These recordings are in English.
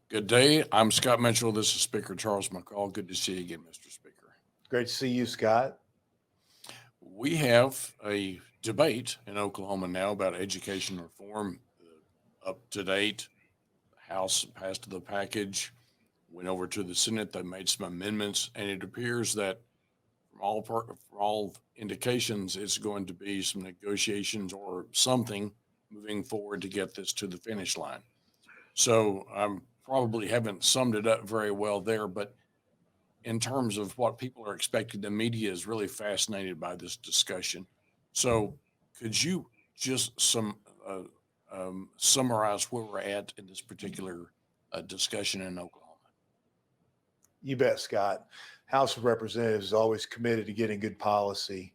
Good day. I'm Scott Mitchell. This is Speaker Charles McCall. Good to see you again, Mr. Speaker. Great to see you, Scott. We have a debate in Oklahoma now about education reform. Up to date, the House passed the package, went over to the Senate. They made some amendments, and it appears that from all indications, it's going to be some negotiations or something moving forward to get this to the finish line. So I probably haven't summed it up very well there, but in terms of what people are expecting. The media is really fascinated by this discussion. So, could you just summarize where we're at in this particular discussion in Oklahoma? You bet, Scott. House of Representatives is always committed to getting good policy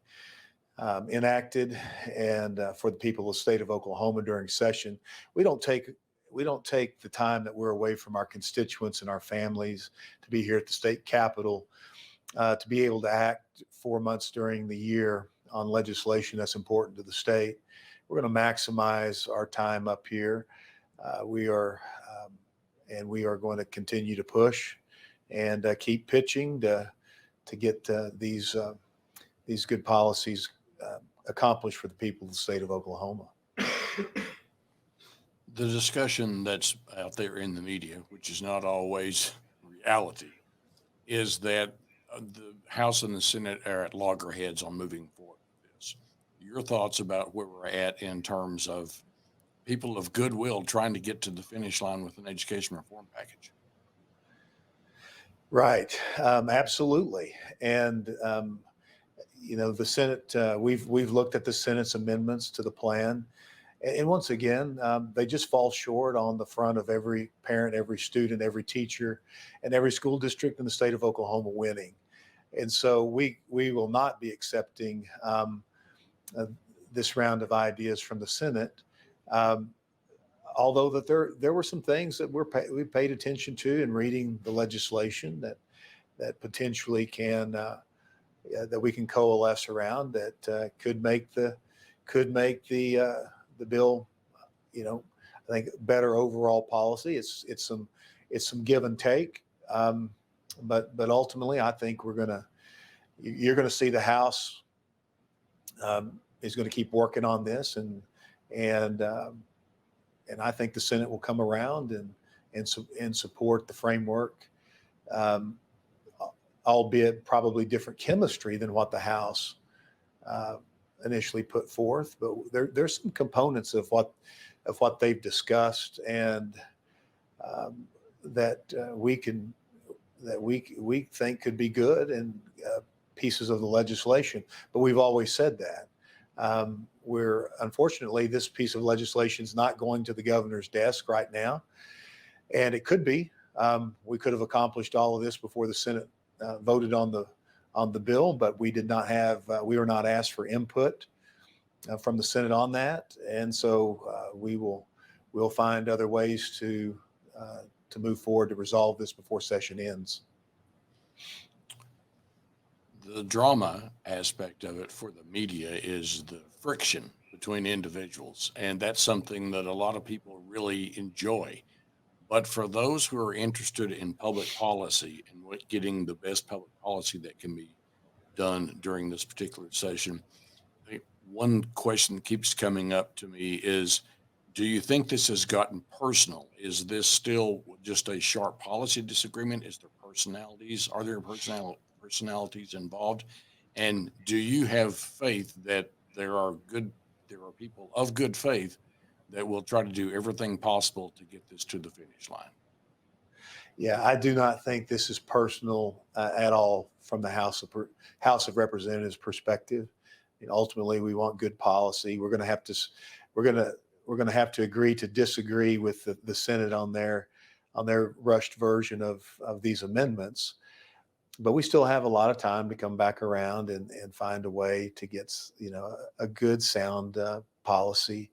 enacted and for the people of the state of Oklahoma during session. We don't take we don't take the time that we're away from our constituents and our families to be here at the state capitol to be able to act 4 months during the year on legislation that's important to the state. We're going to maximize our time up here. We are, and we are going to continue to push and keep pitching to get these good policies accomplished for the people of the state of Oklahoma. The discussion that's out there in the media, which is not always reality, is that the House and the Senate are at loggerheads on moving forward with this. Your thoughts about where we're at in terms of people of goodwill trying to get to the finish line with an education reform package? Right, absolutely, and the Senate. We've looked at the Senate's amendments to the plan, and once again, they just fall short on the front of every parent, every student, every teacher, and every school district in the state of Oklahoma winning. And so we will not be accepting uh, this round of ideas from the Senate. Um, Although that there were some things that we paid attention to in reading the legislation that potentially can that we can coalesce around that could make the bill, I think better overall policy. It's some give and take, but ultimately I think you're gonna see the House is going to keep working on this and and I think the Senate will come around and support the framework, um, albeit probably different chemistry than what the House uh, initially put forth. But there's some components of what they've discussed and um, that we think could be good and pieces of the legislation. But we've always said that. We're unfortunately this piece of legislation is not going to the governor's desk right now, and it could be. We could have accomplished all of this before the Senate voted on the bill, but we did not have. We were not asked for input from the Senate on that, and so we'll find other ways to move forward to resolve this before session ends. The drama aspect of it for the media is the friction between individuals, and that's something that a lot of people really enjoy. But for those who are interested in public policy and getting the best public policy that can be done during this particular session, one question that keeps coming up to me is, do you think this has gotten personal? Is this still just a sharp policy disagreement? Is there personalities? Are there personalities involved? And do you have faith that there are people of good faith that will try to do everything possible to get this to the finish line? Yeah, I do not think this is personal at all from the House of Representatives perspective. Ultimately, we want good policy. We're going to we're going to have to agree to disagree with the Senate on their rushed version of these amendments. But we still have a lot of time to come back around and find a way to get a good sound policy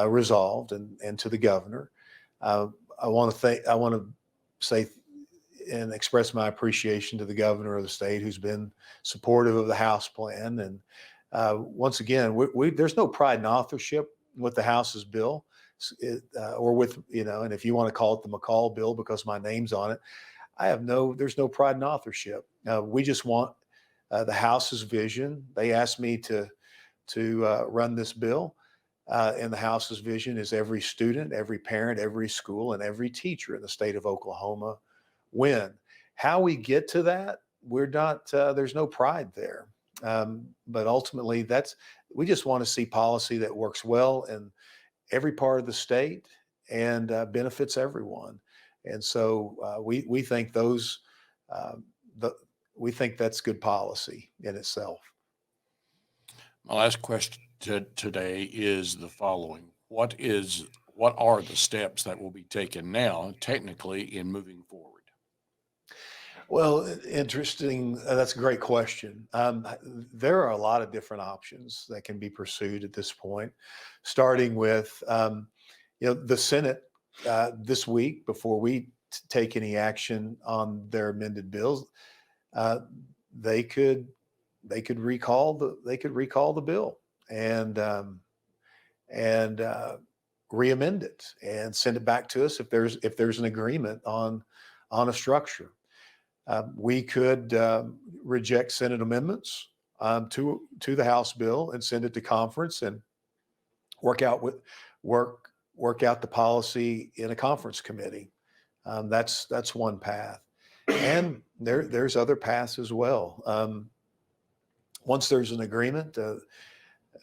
resolved and to the governor. Uh, I want to say and express my appreciation to the governor of the state who's been supportive of the House plan. And once again, there's no pride in authorship with the House's bill. or with, and if you want to call it the McCall bill because my name's on it, there's no pride in authorship. We just want the House's vision. They asked me to run this bill. And the House's vision is every student, every parent, every school, and every teacher in the state of Oklahoma win. How we get to that, we're not, there's no pride there. But ultimately, we just want to see policy that works well in every part of the state and benefits everyone. And so we think we think that's good policy in itself. My last question today is the following. What are the steps that will be taken now, technically, in moving forward? Well, interesting. That's a great question. There are a lot of different options that can be pursued at this point, starting with, the Senate this week, before we take any action on their amended bills, they could recall the bill and re-amend it and send it back to us if there's an agreement on a structure. We could reject Senate amendments to the House bill and send it to conference and work out the policy in a conference committee. That's one path, and there's other paths as well. Once there's an agreement,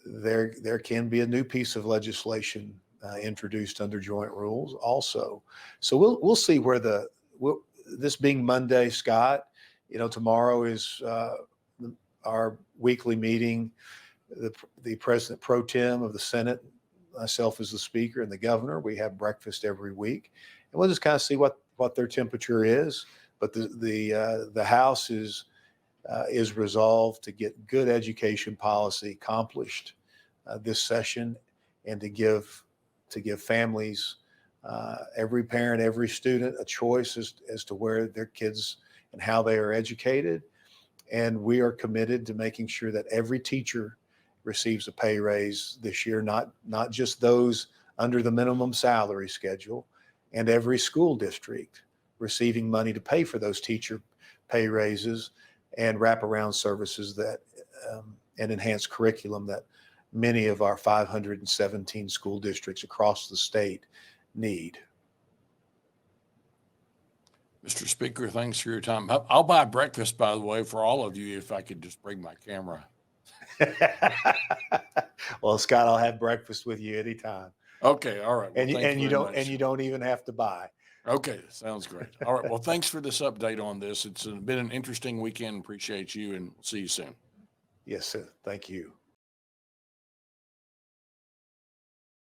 there can be a new piece of legislation introduced under joint rules also. So we'll see where this being Monday, Scott, tomorrow is our weekly meeting. The president pro tem of the Senate, myself as the speaker, and the governor, we have breakfast every week, and we'll just kind of see what their temperature is. But the House is resolved to get good education policy accomplished this session, and to give families, every parent, every student, a choice as to where their kids and how they are educated. And we are committed to making sure that every teacher receives a pay raise this year, not just those under the minimum salary schedule, and every school district receiving money to pay for those teacher pay raises and wraparound services that and enhanced curriculum that many of our 517 school districts across the state need. Mr. Speaker, thanks for your time. I'll buy breakfast, by the way, for all of you if I could just bring my camera. Well, Scott, I'll have breakfast with you anytime. Okay, all right. Well, and you don't even have to buy. Okay, sounds great. All right. Well, thanks for this update on this. It's been an interesting weekend. Appreciate you, and see you soon. Yes, sir. Thank you.